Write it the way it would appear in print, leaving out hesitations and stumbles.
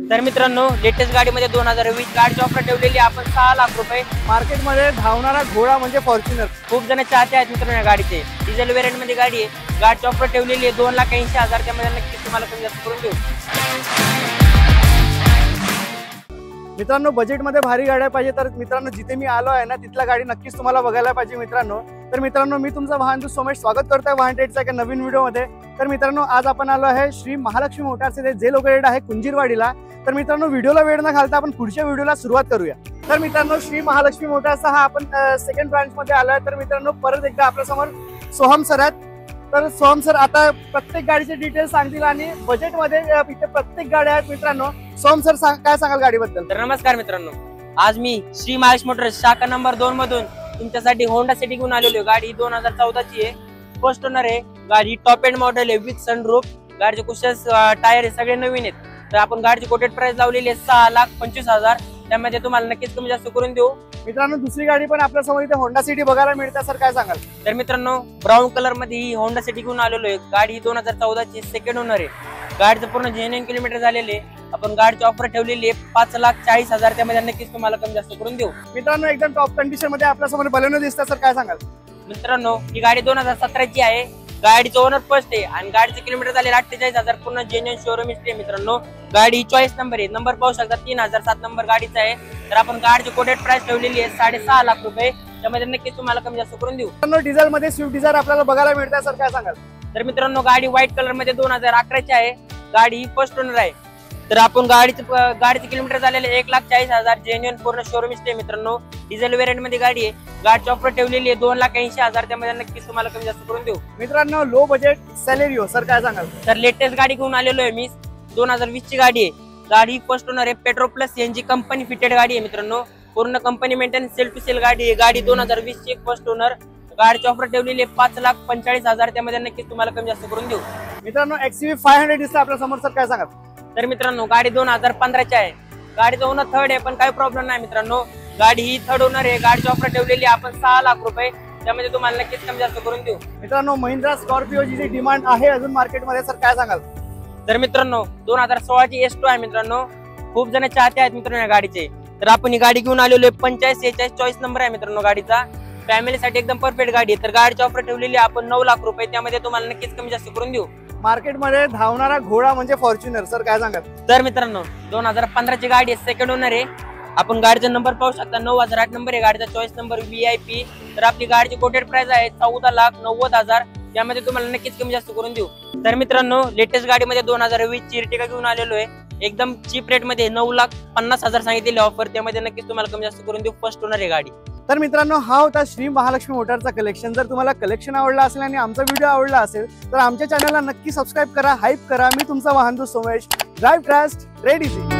तर मित्रांनो लेटेस्ट गाडीमध्ये 2020 गाडीची ऑफर ठेवलेली आपण 6 लाख रुपये। मार्केटमध्ये धावणारा घोडा म्हणजे फॉर्च्युनर। खूप जण चाहते आहेत मित्रांनो या गाडीचे। डिझेल वेरियंट मध्ये गाडी आहे। गाडीची ऑफर ठेवलेली आहे 2,80,000 त्यामध्ये नक्कीच तुम्हाला कमी जास्त करून देऊ। मित्रांनो बजेटमध्ये भारी गाड्या पाहिजे तर मित्रांनो जिथे मी आलो आहे ना तिथला गाडी नक्कीच तुम्हाला बघायला पाहिजे मित्रांनो। तर मित्रांनो मी तुमचा वाहन सोमेश स्वागत करतोय वाहन ट्रेडच्या एका नवीन व्हिडिओमध्ये। तर मित्रांनो आज आपण आलो आहे श्री महालक्ष्मी मोटार्स जे लोकेटेड आहे कुंजीरवाडीला। तर मित्रांनो व्हिडिओला वेळ न घालता आपण पुढच्या व्हिडिओला सुरुवात करूया। तर मित्रांनो श्री महालक्ष्मी मोटार्सचा हा आपण सेकंड ब्रांच मध्ये आलोय। तर मित्रांनो परत एकदा आपल्या समोर सोहम सर आहेत। तर सोहम सर आता प्रत्येक गाडीचे डिटेल्स सांगतील आणि बजेटमध्ये इथे प्रत्येक गाडी आहेत मित्रांनो। सोहम सर काय सांगाल गाडीबद्दल? तर नमस्कार मित्रांनो, आज मी श्री महालक्ष्मी मोटर्स शाखा नंबर 2 मधून तुमच्यासाठी होंडा सिटी घेऊन आलेलो आहे। गाडी 2014 ची आहे, फर्स्ट ओनर आहे। गाडी टॉप एंड मॉडेल आहे विथ सनरूफ। गाडीचे कुशन्स टायर हे सगळे नवीन आहेत। तर आपण गाडीची कोटेड प्राइस लावलेली आहे 6,25,000 त्यामध्ये तुम्हाला नक्कीच कमी जास्त करून देऊ। मित्रांनो दुसरी गाडी पण आपल्या समोर इथे होंडा सिटी बघायला मिळते। सर काय सांगाल? तर मित्रांनो ब्राऊन कलर मध्ये ही होंडा सिटी घेऊन आलेलो आहे। गाडी 2014 ची सेकंड ओनर आहे। गाडीचं पूर्ण जेन्युइन किलोमीटर झालेले। आपण गाडीची ऑफर ठेवलेली आहे 5,40,000 त्यामध्ये नक्कीच तुम्हाला कमी जास्त करून देऊ। मित्रांनो एकदम टॉप कंडिशन मध्ये आपल्या समोर बलेनो दिसतं। सर काय सांगाल? मित्रांनो ही गाडी 2017 ची आहे। गाडीचं ओनर फर्स्ट आहे आणि गाडीचे किलोमीटर झाले 48,000 पूर्ण जेन्युइन शोरूम हिस्ट्री आहे। मित्रांनो गाडी चॉईस नंबर आहे, नंबर पाहू शकता 3007 नंबर गाडीचा आहे। तर आपण गाडीची कोटेड प्राइस ठेवलेली आहे 6.5 लाख रुपये त्यामध्ये नक्कीच तुम्हाला कमी जास्त करून देऊ। मित्रांनो डिझेल मध्ये स्विफ्ट डिझायर आपल्याला बघायला मिळते। सर काय सांगाल? तर मित्रांनो गाडी व्हाईट कलर मध्ये 2011 ची आहे। गाडी फर्स्ट ओनर आहे। तर आपण गाडीचे किलोमीटर झालेले 1,40,000 जेन्युइन पूर्ण शोरूम हिस्ट्री आहे। मित्रांनो डिझेल वेरियंट मध्ये गाडी आहे। गाडीची ऑफर ठेवलेली आहे 2,80,000 त्यामध्ये नक्कीच तुम्हाला कमी जास्त करून देऊ। मित्रांनो लो बजेट सॅलेरिओ सर काय सांगाल? तर लेटेस्ट गाडी घेऊन आलेलो आहे मी, 2020 ची गाडी आहे। गाडी फर्स्ट ओनर आहे, petrol plus CNG company fitted गाडी आहे। मित्रांनो पूर्ण company maintenance sale to sale गाडी आहे। गाडी 2020 ची फर्स्ट ओनर। गाडीची ऑफर ठेवलेली आहे 5,45,000 त्यामध्ये नक्कीच तुम्हाला कमी जास्त करून देऊ। मित्रांनो XUV 500 दिसतं आपल्या समोर। सर काय सांगाल? तर मित्रांनो गाडी 2015 ची आहे। गाडीचा ओनर थर्ड आहे पण काही प्रॉब्लेम नाही मित्रांनो। गाडी ही थर्ड ओनर आहे। गाडीची ऑफर ठेवलेली आपण 6 लाख रुपये त्यामध्ये तुम्हाला नक्कीच कमी जास्त करून देऊ। मित्रांनो महिंद्रा स्कॉर्पिओ जी डिमांड आहे अजून मार्केटमध्ये सर काय सांगाल? तर मित्रांनो 2016 ची S2 आहे। मित्रांनो खूप जण चाहते आहेत मित्रांनो या गाडीचे। तर आपण ही गाडी घेऊन आलेलो आहे 4546 चॉईस नंबर आहे मित्रांनो गाडीचा। फॅमिलीसाठी एकदम परफेक्ट गाडी आहे। तर गाडीची ऑफर ठेवलेली आपण 9 लाख रुपये त्यामध्ये तुम्हाला नक्कीच कमी जास्त करून देऊ। मार्केटमध्ये धावणारा घोडा म्हणजे फॉर्च्युनर। सर काय सांगाल? तर मित्रांनो 2015 ची गाडी आहे, सेकंड ओनर आहे। आपण गाडीचा नंबर पाहू शकता 9008 नंबर आहे गाडीचा, चॉईस नंबर VIP। तर आपली गाडीची कोटेड प्राइस आहे 14,90,000 त्यामध्ये तुम्हाला नक्कीच कमी जास्त करून देऊ। तर मित्रांनो लेटेस्ट गाडीमध्ये 2020 ची इर्टिगा घेऊन आलेलो आहे। एकदम चीप रेट मध्ये 9,50,000 सांगितलेली ऑफर त्यामध्ये नक्कीच तुम्हाला कमी जास्त करून देऊ। फर्स्ट ओनर आहे गाडी। तर मित्रांनो हा होता श्री महालक्ष्मी मोटारचा कलेक्शन। जर तुम्हाला कलेक्शन आवडला असेल आणि आमचा व्हिडिओ आवडला असेल तर आमच्या चॅनलला नक्की सबस्क्राईब करा, हाईप करा। मी तुमचा वाहन Somesh, drive trust red easy.